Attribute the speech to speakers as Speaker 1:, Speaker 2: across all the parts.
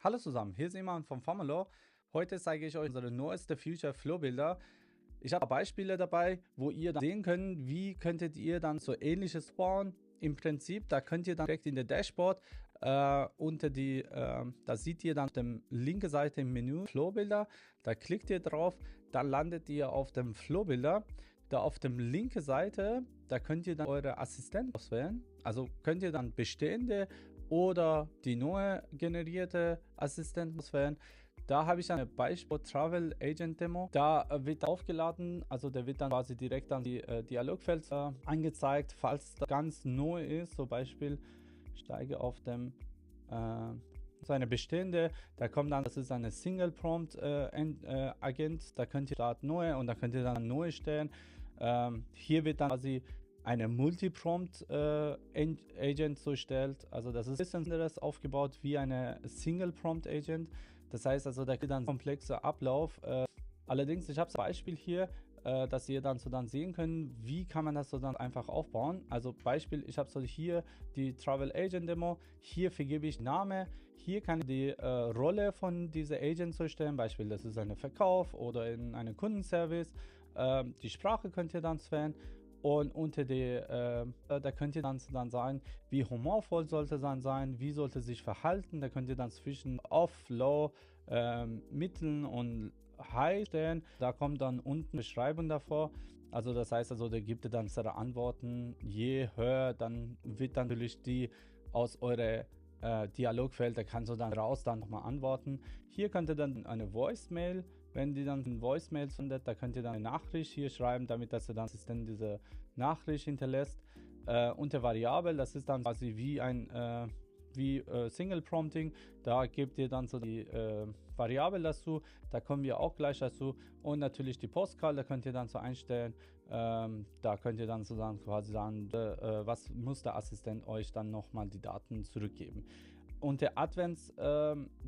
Speaker 1: Hallo zusammen, hier ist jemand vom Famolo. Heute zeige ich euch unsere neueste Future Flow Bilder. Ich habe Beispiele dabei, wo ihr dann sehen könnt, wie könntet ihr dann so ähnliches bauen. Im Prinzip, da könnt ihr dann direkt in der Dashboard da seht ihr dann auf der linken Seite im Menü Flow Bilder. Da klickt ihr drauf, dann landet ihr auf dem Flow Bilder. Da auf der linken Seite, da könnt ihr dann eure Assistenten auswählen. Also könnt ihr dann bestehende oder die neue generierte Assistenten auswählen. Da habe ich ein Beispiel Travel Agent Demo. Da wird aufgeladen, also der wird dann quasi direkt an die Dialogfeld angezeigt, falls das ganz neu ist. Zum Beispiel steige auf dem seine bestehende, da kommt dann, das ist eine Single Prompt Agent, da könnt ihr Start neu und da könnt ihr dann neu stellen. Hier wird dann quasi eine Multi-Prompt Agent so stellt. Also das ist ein bisschen anderes aufgebaut wie eine Single Prompt Agent. Das heißt also, da gibt dann komplexer Ablauf. Allerdings, ich habe ein Beispiel hier, dass ihr dann sehen könnt, wie kann man das so dann einfach aufbauen. Also Beispiel, ich habe so hier die Travel Agent Demo, hier vergebe ich Name, hier kann ich die Rolle von dieser Agent so stellen, Beispiel, das ist ein Verkauf oder in einem Kundenservice. Die Sprache könnt ihr dann wählen. Und unter da könnt ihr dann sagen, wie humorvoll sollte es sein, wie sollte es sich verhalten. Da könnt ihr dann zwischen Off, Low, Mitteln und High stellen. Da kommt dann unten Beschreibung davor. Also das heißt, da gibt ihr dann seine Antworten. Je höher, dann wird dann natürlich die aus eurer Dialogfeld, da kannst du dann raus dann nochmal antworten. Hier könnt ihr dann eine Voicemail, wenn die dann Voicemail sendet, da könnt ihr dann eine Nachricht hier schreiben, damit dass ihr dann Assistent diese Nachricht hinterlässt. Unter Variable, das ist dann quasi wie ein Single Prompting, da gebt ihr dann so die Variable dazu, da kommen wir auch gleich dazu, und natürlich die Postcard, da könnt ihr dann so einstellen, da könnt ihr dann quasi sagen, was muss der Assistent euch dann nochmal die Daten zurückgeben. Unter Advanced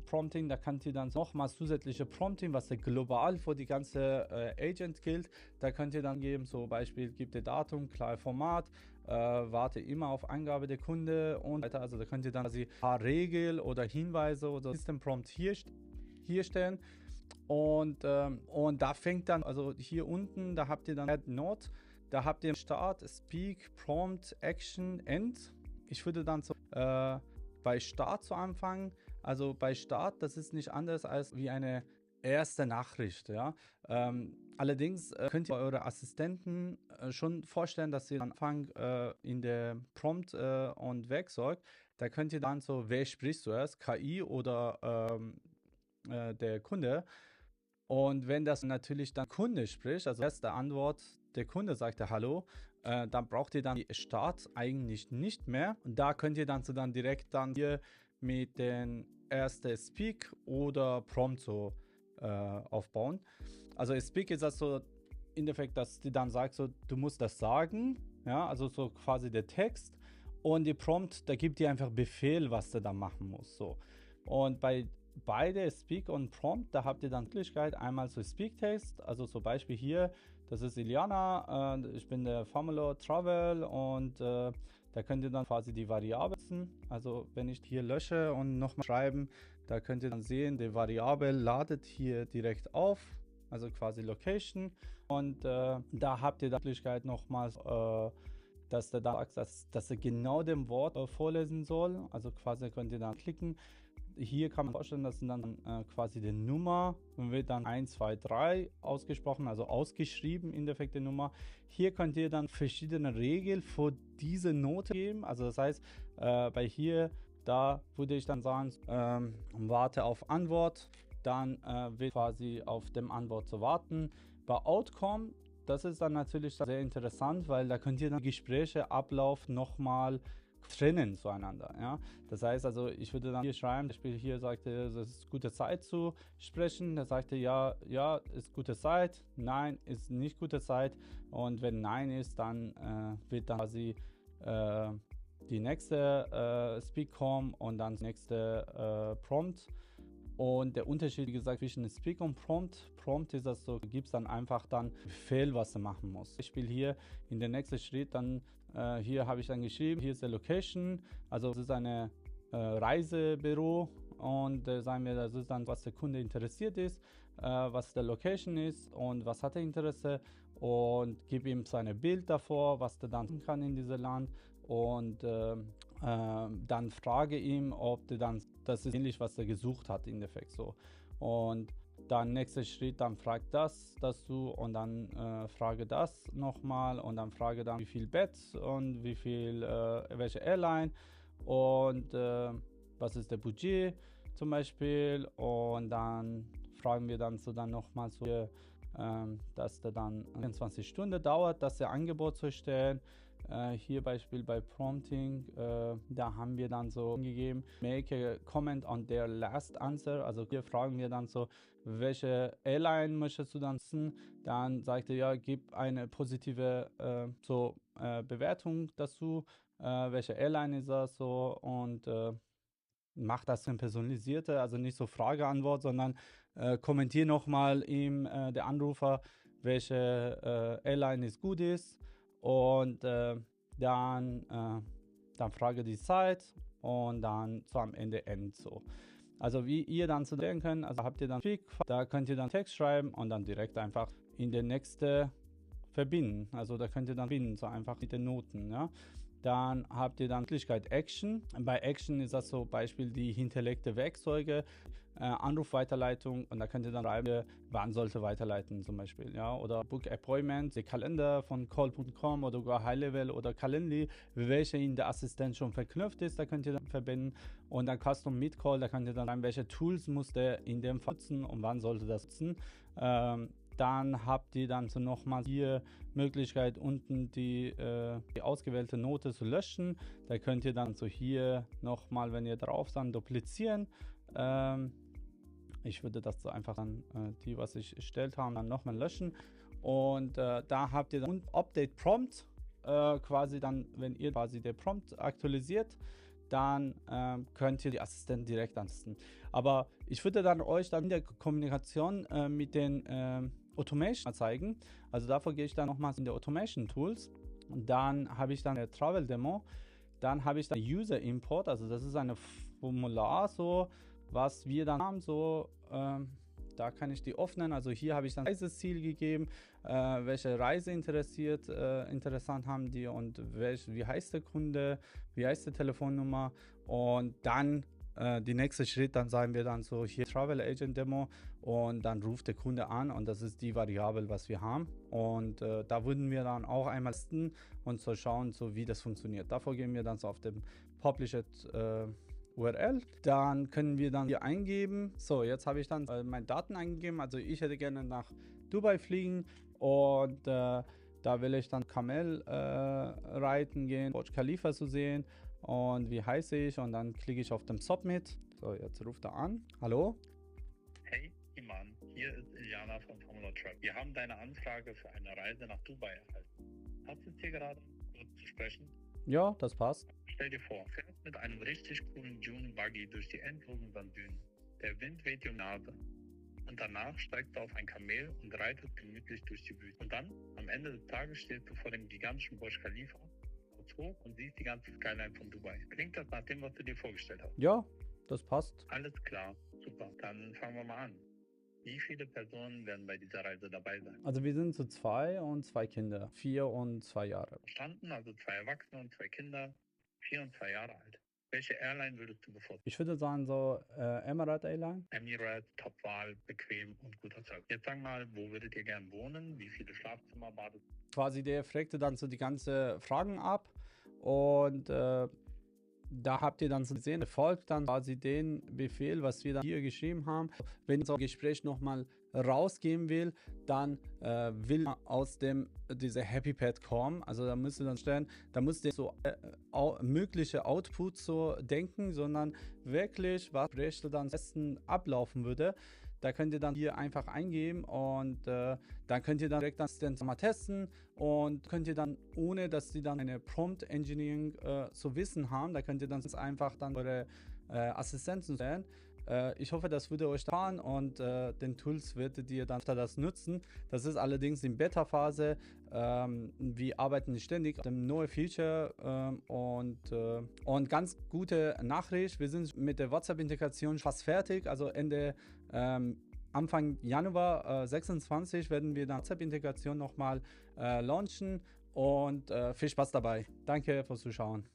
Speaker 1: Prompting, da könnt ihr dann nochmal zusätzliche Prompting, was global für die ganze Agent gilt. Da könnt ihr dann geben, so Beispiel, gibt ihr Datum, klares Format, warte immer auf Angabe der Kunde und weiter. Also da könnt ihr dann quasi ein paar Regeln oder Hinweise oder System Prompt hier stellen. Und da fängt dann, also hier unten, da habt ihr dann Add Note, da habt ihr Start, Speak, Prompt, Action, End. Ich würde dann so bei Start zu anfangen. Also bei Start, das ist nicht anders als wie eine erste Nachricht. Ja? Allerdings könnt ihr eure Assistenten schon vorstellen, dass ihr am Anfang in der Prompt und Werkzeug, da könnt ihr dann so, wer spricht zuerst, KI oder der Kunde. Und wenn das natürlich dann Kunde spricht, also erste Antwort, der Kunde sagt ja Hallo, dann braucht ihr dann die Start eigentlich nicht mehr. Und da könnt ihr dann direkt dann hier mit den ersten Speak oder Prompt so aufbauen. Also Speak ist das so im Endeffekt, dass die dann sagt, so, du musst das sagen, ja, also so quasi der Text. Und die Prompt, da gibt ihr einfach Befehl, was der da machen muss. So. Und bei beide Speak und Prompt, da habt ihr dann die Möglichkeit, einmal zu Speak Text, also zum Beispiel hier, das ist Iliana, ich bin der Famolo Travel, und da könnt ihr dann quasi die Variablen, also wenn ich hier lösche und nochmal schreiben, da könnt ihr dann sehen, die Variable ladet hier direkt auf, also quasi Location, und da habt ihr die Möglichkeit nochmals, dass der da sagt, dass er genau dem Wort vorlesen soll, also quasi könnt ihr dann klicken. Hier kann man vorstellen, dass dann quasi die Nummer wird dann 1, 2, 3 ausgesprochen, also ausgeschrieben in der Endeffekt die Nummer. Hier könnt ihr dann verschiedene Regeln für diese Note geben. Also das heißt, bei hier, da würde ich dann sagen, warte auf Antwort, dann wird quasi auf dem Antwort zu warten. Bei Outcome, das ist dann natürlich sehr interessant, weil da könnt ihr dann Gespräche, Ablauf nochmal trennen zueinander. Ja? Das heißt also, ich würde dann hier schreiben, das Spiel hier sagte, es ist gute Zeit zu sprechen. Da sagte ja, ist gute Zeit, nein, ist nicht gute Zeit. Und wenn nein ist, dann wird dann quasi die nächste Speak kommen und dann das nächste Prompt. Und der Unterschied, wie gesagt, zwischen Speak und Prompt ist das so, gibt es dann einfach dann Befehl, was er machen muss. Ich spiele hier in den nächsten Schritt dann, hier habe ich dann geschrieben, hier ist die Location, also es ist eine Reisebüro, und sagen wir, das ist dann, was der Kunde interessiert ist, was der Location ist und was hat er Interesse, und gib ihm seine Bild davor, was der dann tun kann in diesem Land, und dann frage ihm, ob der dann, das ist ähnlich, was er gesucht hat im Endeffekt so. Und dann nächster Schritt, dann fragt das dazu, und dann frage das nochmal, und dann frage dann, wie viel Bett und wie viel, welche Airline, und was ist der Budget zum Beispiel, und dann fragen wir dann so dann nochmal so, dass der dann 24 Stunden dauert, das Angebot zu erstellen. Hier Beispiel bei Prompting, da haben wir dann so gegeben, make a comment on their last answer. Also hier fragen wir dann so, welche Airline möchtest du dann nutzen? Dann sagt er, ja, gib eine positive Bewertung dazu, welche Airline ist das so, und macht das dann personalisierte, also nicht so Frage-Antwort, sondern kommentiere nochmal ihm, der Anrufer, welche Airline ist gut ist, und dann frage die Zeit, und dann so am Ende so. Also wie ihr dann zu lernen könnt, also habt ihr dann da könnt ihr dann Text schreiben und dann direkt einfach in der nächste verbinden. Also da könnt ihr dann verbinden, so einfach mit den Noten, ja. Dann habt ihr dann Möglichkeit Action. Bei Action ist das so Beispiel die hinterlegte Werkzeuge, Anrufweiterleitung, und da könnt ihr dann schreiben, wann sollte weiterleiten zum Beispiel, ja, oder Book Appointment, der Kalender von call.com oder sogar High Level oder Calendly, welche in der Assistent schon verknüpft ist, da könnt ihr dann verbinden, und dann Custom Meet Call, da könnt ihr dann schreiben, welche Tools muss der in dem Fall nutzen und wann sollte das nutzen. Dann habt ihr dann so nochmal hier Möglichkeit, unten die ausgewählte Note zu löschen. Da könnt ihr dann so hier nochmal, wenn ihr drauf seid, duplizieren. Ich würde das so einfach dann, die, was ich erstellt habe, dann nochmal löschen. Und da habt ihr dann Update Prompt, quasi dann, wenn ihr quasi der Prompt aktualisiert, dann könnt ihr die Assistenten direkt ansetzen. Aber ich würde dann euch dann in der Kommunikation mit den Automation zeigen. Also dafür gehe ich dann nochmals in die Automation Tools, und dann habe ich dann eine Travel Demo, dann habe ich dann User Import, also das ist ein Formular, so was wir dann haben, so da kann ich die öffnen. Also hier habe ich dann Reiseziel gegeben, welche Reise interessant haben die, und wie heißt der Kunde, wie heißt die Telefonnummer, und dann die nächste Schritt, dann sagen wir dann so hier Travel Agent Demo, und dann ruft der Kunde an, und das ist die Variable, was wir haben, und da würden wir dann auch einmal testen und so schauen, so wie das funktioniert. Davor gehen wir dann so auf dem Published URL, dann können wir dann hier eingeben. So, jetzt habe ich dann meine Daten eingegeben, also ich hätte gerne nach Dubai fliegen, und da will ich dann Kamel reiten gehen, Burj Khalifa zu sehen, und wie heiße ich, und dann klicke ich auf den Submit. So, jetzt ruft er an. Hallo?
Speaker 2: Hey Iman, hier ist Iliana von Formula Truck. Wir haben deine Anfrage für eine Reise nach Dubai erhalten. Hast du es hier gerade kurz zu sprechen?
Speaker 1: Ja, das passt.
Speaker 2: Stell dir vor, fährst mit einem richtig coolen Dune-Buggy durch die endlosen Sanddünen. Der Wind weht dir um die Nase. Und danach steigst du auf ein Kamel und reitest gemütlich durch die Wüste. Und dann, am Ende des Tages, stehst du vor dem gigantischen Burj Khalifa, schaust hoch und siehst die ganze Skyline von Dubai. Klingt das nach dem, was du dir vorgestellt hast?
Speaker 1: Ja, das passt.
Speaker 2: Alles klar, super. Dann fangen wir mal an. Wie viele Personen werden bei dieser Reise dabei sein?
Speaker 1: Also wir sind zu 2 und 2 Kinder, 4 und 2 Jahre.
Speaker 2: Verstanden, also 2 Erwachsene und 2 Kinder, 4 und 2 Jahre alt. Welche Airline würdest du bevorzugen?
Speaker 1: Ich würde sagen so Emirates Airline.
Speaker 2: Emirates, Top-Wahl, bequem und guter Service. Jetzt sag mal, wo würdet ihr gern wohnen? Wie viele Schlafzimmer, Bades?
Speaker 1: Quasi der fragte dann so die ganze Fragen ab, und da habt ihr dann so gesehen, folgt dann quasi den Befehl, was wir dann hier geschrieben haben. Wenn so ein Gespräch nochmal rausgehen will, dann will man aus dieser Happy Pad kommen. Also da müsst ihr dann stellen, da müsst ihr so mögliche Outputs so denken, sondern wirklich, was Gespräch dann am besten ablaufen würde. Da könnt ihr dann hier einfach eingeben, und dann könnt ihr dann direkt das mal testen, und könnt ihr dann, ohne dass sie dann eine Prompt Engineering so Wissen haben, da könnt ihr dann einfach dann eure Assistenten stellen. Ich hoffe, das würde euch gefallen und den Tools werdet ihr dann das nutzen. Das ist allerdings in Beta-Phase. Wir arbeiten ständig auf dem neuen Feature und ganz gute Nachricht, wir sind mit der WhatsApp-Integration fast fertig, also Anfang Januar 26 werden wir dann WhatsApp-Integration nochmal launchen und viel Spaß dabei. Danke fürs Zuschauen.